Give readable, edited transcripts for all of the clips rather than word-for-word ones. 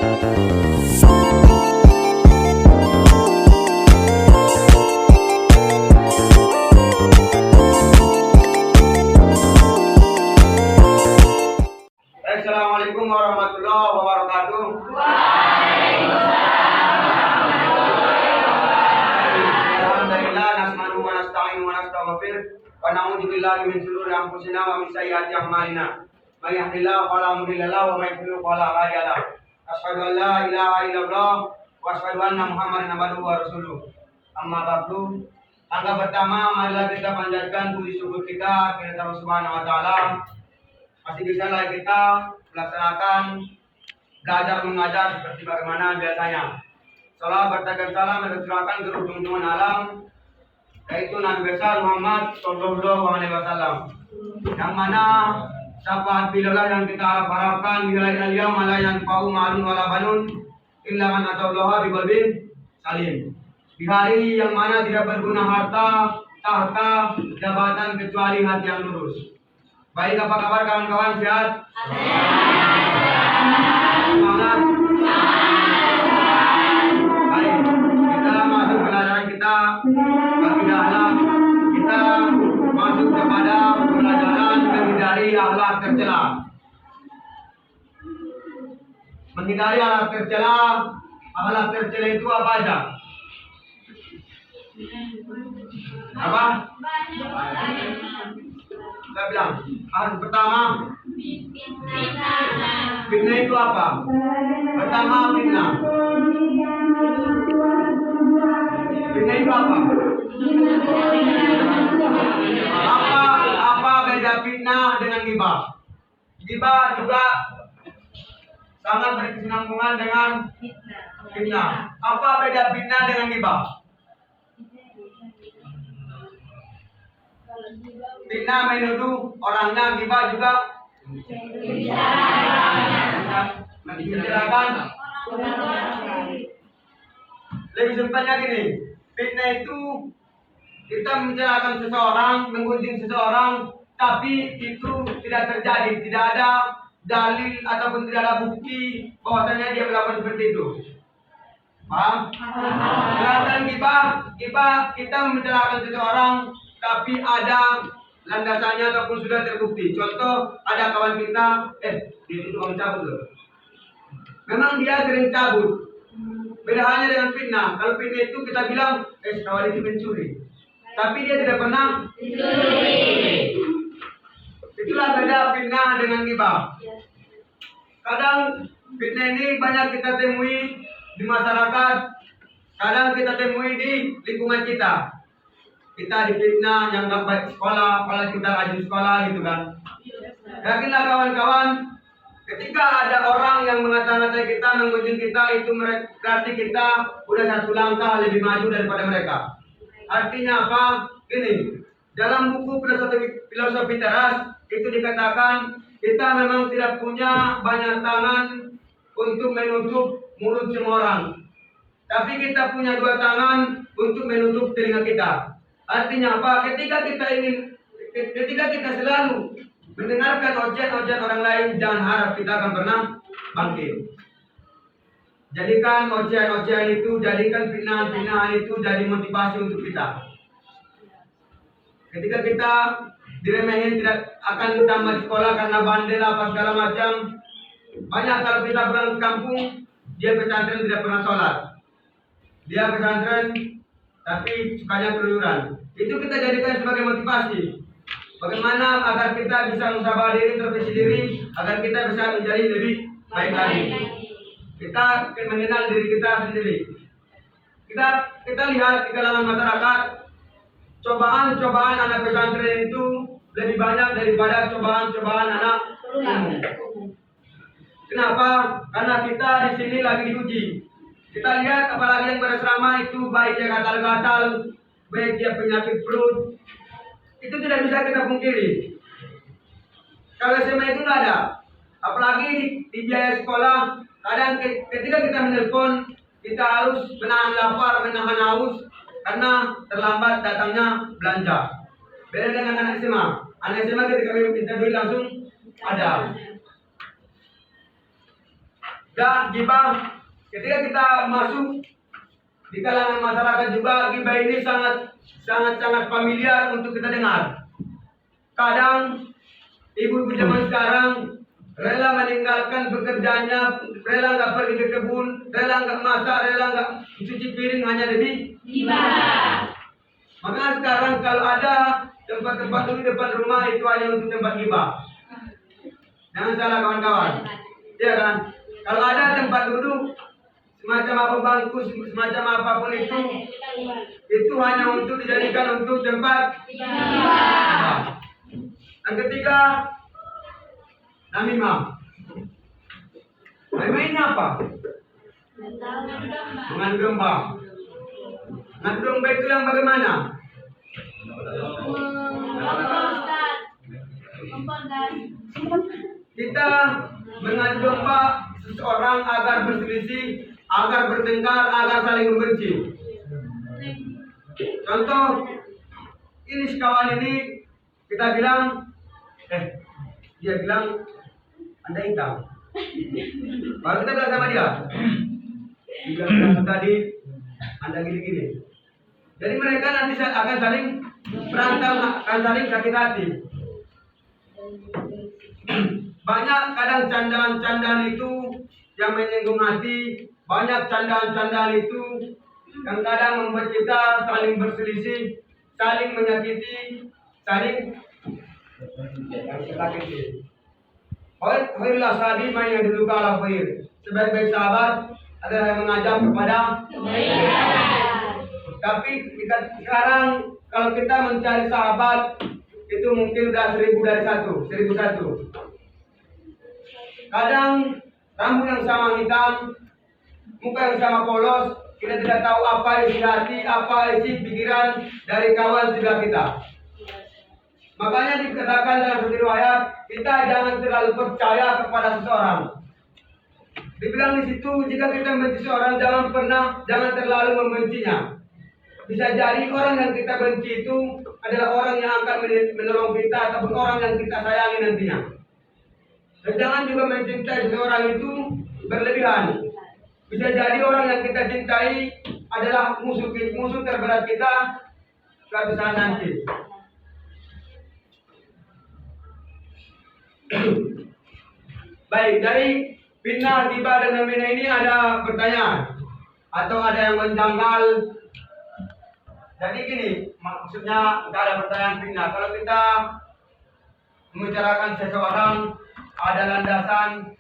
Assalamualaikum warahmatullahi wabarakatuh. Alhamdulillah nasmanuhu wa nasta'inuhu wa nastaghfir wa na'udzu billahi min shururi anfusina wa min sayyiati a'malina. May yahdihillahu fala mudilla lahu wa may yudlil fala hadiya lahu. Asyhadu an la ilaha illallah wa asyhadu anna Muhammadan abduhu wa rasuluh. Amma ba'du. Tangga pertama, marilah kita panjatkan puji syukur kita kepada Allah Subhanahu wa taala. Masih bisa lagi kita melaksanakan belajar mengajar seperti bagaimana biasanya. Salam bertakan salam dan tercurahkan ke junjungan alam, yaitu Nabi besar Muhammad Sallallahu Alaihi Wasallam. Yang mana syafaat beliau yang kita harapkan di hari yang malah yang pau malun wala banun illa man atallaha biqalbin salim. Di hari yang mana tidak berguna harta, tahta, jabatan kecuali hati yang lurus. Baik, apa kabar kawan-kawan, sehat? Semangat? Baik, kita masuk pelajaran kita. Akidah akhlak. Kita masuk kepada pelajaran menghindari akhlak tercela. Menghindari akhlak tercela. Akhlak tercela itu apa aja? Apa? Saya bilang, pertama, fitnah itu apa? Pertama, fitnah. Fitnah itu apa? Apa beda fitnah dengan ghibah? Ghibah juga sangat berkesinambungan dengan fitnah. Apa beda fitnah dengan ghibah? Fitnah menuduh orangnya, ghibah juga menceritakan. Lebih simpelnya gini, fitnah itu kita menceritakan seseorang, menggunjing seseorang, tapi itu tidak terjadi, tidak ada dalil ataupun tidak ada bukti bahwasanya dia melakukan seperti itu. Paham? Sedangkan ghibah kita menceritakan seseorang, tapi ada landasannya ataupun sudah terbukti. Contoh, ada kawan kita, dia itu tukang cabut loh. Memang dia sering cabut. Beda halnya dengan fitnah. Kalau fitnah itu kita bilang, kawan itu mencuri. Tapi dia tidak pernah mencuri. Itulah beda fitnah dengan ghibah. Kadang fitnah ini banyak kita temui di masyarakat. Kadang kita temui di lingkungan kita. Kita difitnah yang nggak baik sekolah, apalagi kita rajin sekolah gitu kan. Yakinlah kawan-kawan, ketika ada orang yang mengata-ngatai kita, mengunjungi kita, itu berarti kita udah satu langkah lebih maju daripada mereka. Artinya apa? Gini, dalam buku filosofi teras itu dikatakan kita memang tidak punya banyak tangan untuk menutup mulut semua orang, tapi kita punya dua tangan untuk menutup telinga kita. Artinya apa? Ketika kita selalu mendengarkan ocehan orang lain, jangan harap kita akan pernah bangkit. Jadikan ocehan itu, jadikan fitnah itu jadi motivasi untuk kita. Ketika kita diremehin, tidak akan tambah sekolah karena bandel apa segala macam. Banyak kalau kita pulang ke kampung, dia pesantren tidak pernah sholat. Dia pesantren tapi sukanya keluyuran. Itu kita jadikan sebagai motivasi. Bagaimana agar kita bisa musabaha diri, introspeksi diri, agar kita bisa menjadi lebih baik lagi. Kita mengenal diri kita sendiri. Kita lihat di kalangan masyarakat, cobaan anak pesantren itu lebih banyak daripada cobaan anak umum. Kenapa? Karena kita di sini lagi diuji. Kita lihat apalagi yang berasrama itu, baik dia gatal-gatal, baik dia penyakit perut, itu tidak bisa kita pungkiri. Kalau SMA itu nggak ada, apalagi di biaya sekolah. Kadang ketika kita menelpon, kita harus menahan lapar, menahan haus, karena terlambat datangnya belanja. Beda dengan anak SMA. Anak SMA ketika minta duit langsung ada. Dan gibah, ketika kita masuk di kalangan masyarakat juga, gibah ini sangat familiar untuk kita dengar. Kadang ibu-ibu zaman sekarang rela meninggalkan pekerjaannya, rela nggak pergi ke kebun, rela nggak masak, rela nggak cuci piring hanya demi gibah. Maka sekarang kalau ada tempat-tempat duduk depan rumah itu hanya untuk tempat gibah. Jangan salah kawan-kawan, ya kan? Kalau ada tempat duduk semacam apa bangku, semacam apapun itu hanya untuk dijadikan untuk tempat gibah. Yang ketiga, namimah. Namimah ini apa? Mengadu domba. Mengadu domba itu yang bagaimana? Kita mengadu domba seseorang agar berselisih, agar bertengkar, agar saling membenci. Contoh, ini sekawan ini kita bilang, dia bilang Anda hitam. Baru kita bilang sama dia, bilang tadi Anda gini-gini. Jadi mereka nanti akan saling berantem, akan saling sakit hati. Banyak kadang candaan-candaan itu yang menyinggung hati. Banyak candaan-candaan itu yang kadang membuat kita saling berselisih, saling menyakiti, saling sakiti. Khairul sahabi man yadulluka ala khair. Sebaik-baik sahabat adalah yang mengajak kepada kebaikan. Tapi sekarang kalau kita mencari sahabat itu mungkin udah 1000 dari 1001. Kadang rambut yang sama hitam, muka yang sama polos, kita tidak tahu apa isi hati, apa isi pikiran dari kawan sebelah kita. Makanya dikatakan dalam satu riwayat, kita jangan terlalu percaya kepada seseorang. Dibilang di situ, jika kita membenci seorang, jangan terlalu membencinya. Bisa jadi orang yang kita benci itu adalah orang yang akan menolong kita ataupun orang yang kita sayangi nantinya. Dan jangan juga mencintai seseorang itu berlebihan. Bisa jadi orang yang kita cintai adalah musuh terberat kita suatu saat nanti. Baik, dari fitnah, ghibah dan namimah ini ada pertanyaan atau ada yang menjanggal. Jadi gini, maksudnya tidak ada pertanyaan fitnah. Kalau kita membicarakan seseorang ada landasan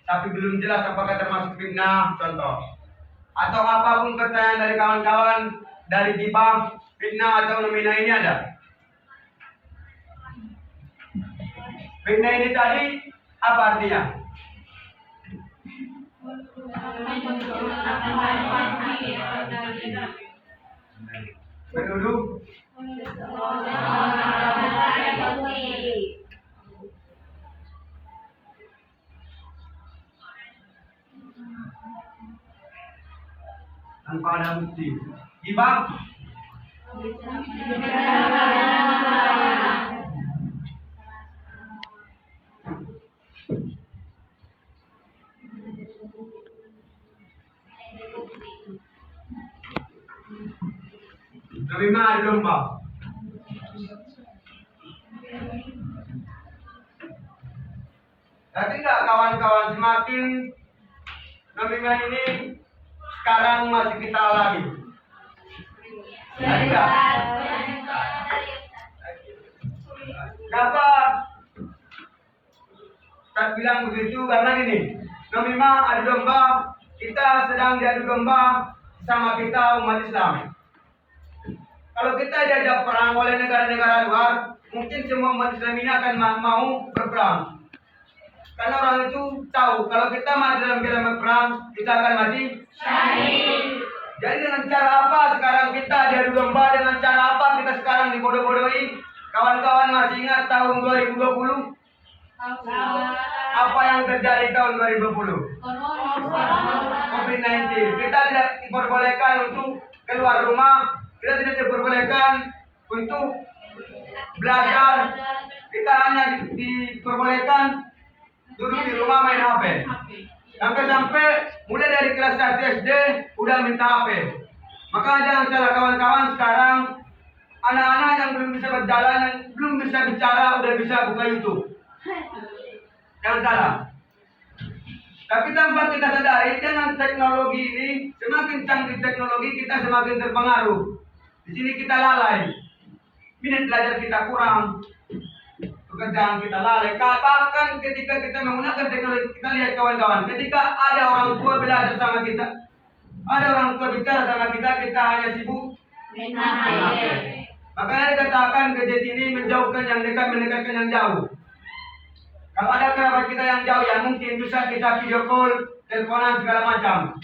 tapi belum jelas apakah termasuk fitnah, contoh. Atau apapun pertanyaan dari kawan-kawan dari ghibah, fitnah atau namimah ini ada. Fitnah ini tadi apa artinya? Menuduh tanpa ada bukti. Ghibah namimah ada domba. Tapi enggak kawan-kawan, semakin namimah ini sekarang masih kita alami. Jadi enggak? Kenapa Ustaz bilang begitu? Karena gini, namimah adu domba, kita sedang diadu domba sama kita umat Islam. Kalau kita diajak perang oleh negara-negara luar, mungkin semua umat Islam ini akan mau berperang. Karena orang itu tahu kalau kita mati dalam keadaan perang, kita akan mati syahid. Jadi dengan cara apa sekarang kita diadu domba, dengan cara apa kita sekarang dibodoh-bodohi? Kawan-kawan masih ingat tahun 2020? Apa yang terjadi tahun 2020? COVID-19. Kita tidak diperbolehkan untuk keluar rumah, kita tidak diperbolehkan untuk belajar, kita hanya diperbolehkan duduk di rumah main HP. Sampai mulai dari kelas 1 SD udah minta HP. Maka jangan salah kawan-kawan, sekarang anak-anak yang belum bisa berjalan, yang belum bisa bicara, udah bisa buka YouTube. Jangan salah. Tapi tanpa kita sadari, dengan teknologi ini, semakin canggih teknologi, kita semakin terpengaruh. Di sini kita lalai. Minat belajar kita kurang. Pekerjaan kita lalai. Bahkan ketika kita menggunakan teknologi, kita lihat kawan-kawan, ketika ada orang tua belajar sama kita, ada orang tua bicara sama kita, kita hanya sibuk main HP. Makanya dikatakan gadget ini menjauhkan yang dekat, mendekatkan yang jauh. Kalau ada kerabat kita yang jauh, ya mungkin bisa kita video call, teleponan segala macam.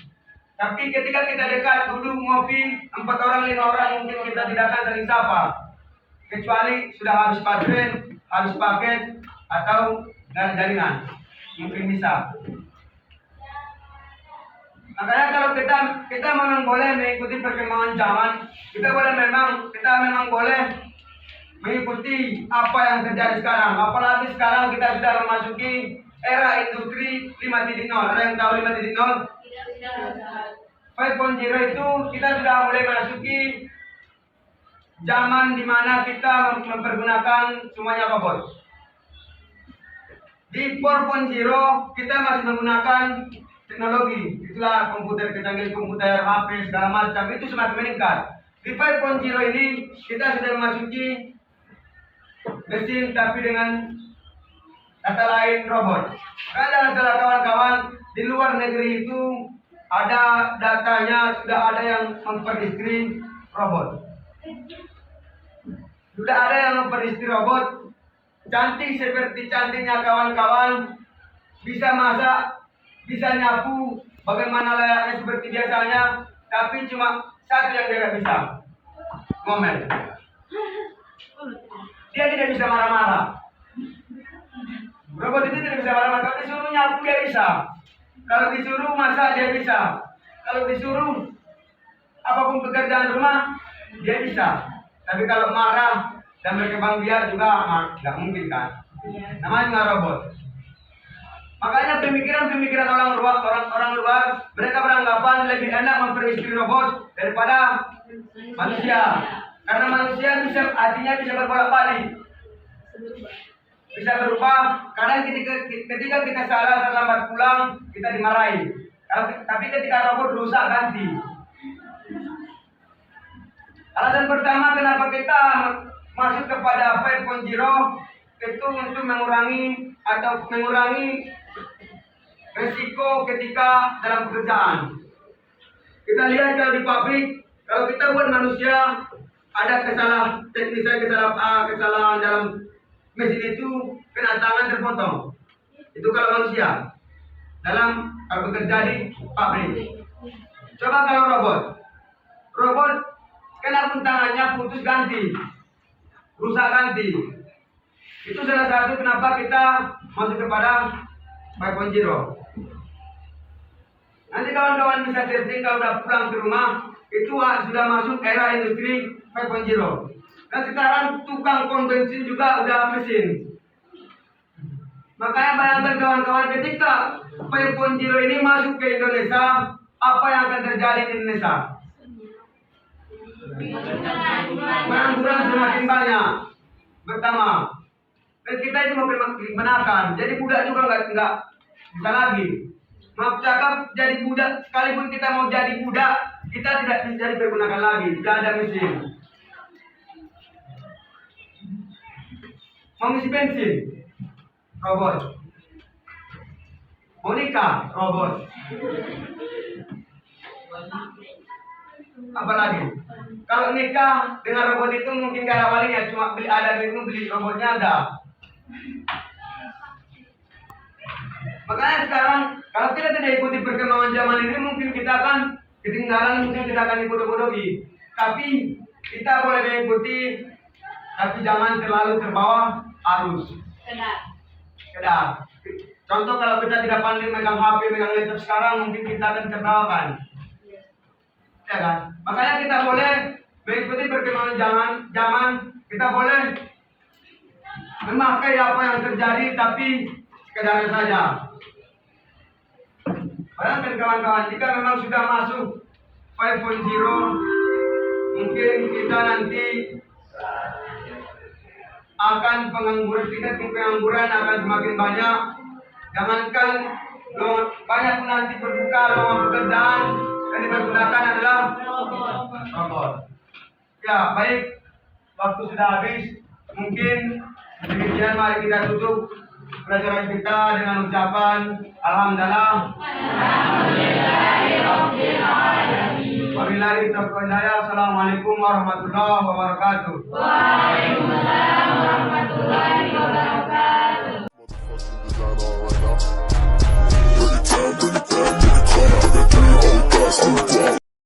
Tapi ketika kita dekat, duduk ngopi, 4 orang, 5 orang, mungkin kita tidak akan saling sapa. Kecuali sudah habis baterai, habis paket, atau dari jaringan. Mungkin bisa. Makanya kalau kita memang boleh mengikuti perkembangan zaman, kita memang boleh mengikuti apa yang terjadi sekarang. Apalagi sekarang kita sudah memasuki era industri 5.0. Ada yang tahu 5.0? 5.0 itu kita sudah mulai memasuki zaman di mana kita mempergunakan semuanya robot. Di 4.0 kita masih menggunakan teknologi. Itulah komputer, kecanggihan komputer, HP, segala macam. Itu semakin meningkat. Di 5.0 ini kita sudah memasuki mesin tapi dengan kata lain robot. Karena salah kawan-kawan, di luar negeri itu ada datanya, sudah ada yang memperdistri robot. Sudah ada yang memperdistri robot. Cantik seperti cantiknya kawan-kawan, bisa masak, bisa nyapu, bagaimana layaknya seperti biasanya, tapi cuma satu yang dia tidak bisa, ngomel. Dia tidak bisa marah-marah. Robot itu tidak bisa marah-marah. Kalau disuruh nyapu dia bisa. Kalau disuruh masak dia bisa. Kalau disuruh apapun pekerjaan rumah dia bisa. Tapi kalau marah dan berkembang biak juga nggak mungkin kan. Namanya robot. Makanya pemikiran orang luar, mereka beranggapan lebih enak memperdistri robot daripada manusia. Karena manusia artinya bisa berbolak-balik, bisa berubah. Kadang ketika kita salah, terlambat pulang, kita dimarahi. Tapi ketika robot rusak, ganti. Alasan pertama kenapa kita masuk kepada 5.0 itu untuk mengurangi resiko ketika dalam pekerjaan. Kita lihat kalau di pabrik, kalau kita buat manusia ada kesalahan dalam mesin itu, kena tangan terpotong. Itu kalau manusia kalau bekerja di pabrik. Coba kalau robot kena pun tangannya putus ganti, rusak ganti. Itu salah satu kenapa kita masuk kepada 5.0. Nanti kawan-kawan bisa searching kalau udah pulang ke rumah, itu sudah masuk era industri 5.0. Dan sekarang tukang pom bensin juga udah mesin. Makanya bayangkan kawan-kawan, ketika 5.0 ini masuk ke Indonesia, apa yang akan terjadi di Indonesia? Pengangguran semakin banyak. Pertama, dan kita itu mau menakan, jadi budak juga nggak bisa lagi. Maaf cakap, jadi budak, sekalipun kita mau jadi budak, kita tidak bisa dipergunakan lagi, tidak ada mesin. Mau ngisi bensin, robot. Mau nikah, robot. Apalagi, kalau nikah dengan robot itu mungkin gak ada walinya, cuma beli robotnya ada. Makanya sekarang kalau kita tidak ikuti perkembangan zaman ini, mungkin kita akan ketinggalan, mungkin kita akan dibodoh-bodohi. Tapi kita boleh mengikuti, tapi jangan terlalu terbawa arus. Kedar. Contoh kalau kita tidak pandai megang HP, megang laptop sekarang, mungkin kita akan terbawakan. Ya kan? Makanya kita boleh mengikuti perkembangan zaman, kita boleh memakai apa yang terjadi, tapi sekedar saja. dan kawan-kawan, jika memang sudah masuk 5.0, mungkin kita nanti akan tingkat pengangguran akan semakin banyak. Jangankan banyak nanti berbuka lowongan pekerjaan yang dipergunakan adalah robot. Ya, baik, waktu sudah habis. Mungkin demikian, mari kita tutup pelajaran kita dengan ucapan Alhamdulillah. Wabillahi taufiq wal hidayah. Assalamualaikum warahmatullahi wabarakatuh. Waalaikumsalam warahmatullahi wabarakatuh. Bring it down, bring it down, bring it down.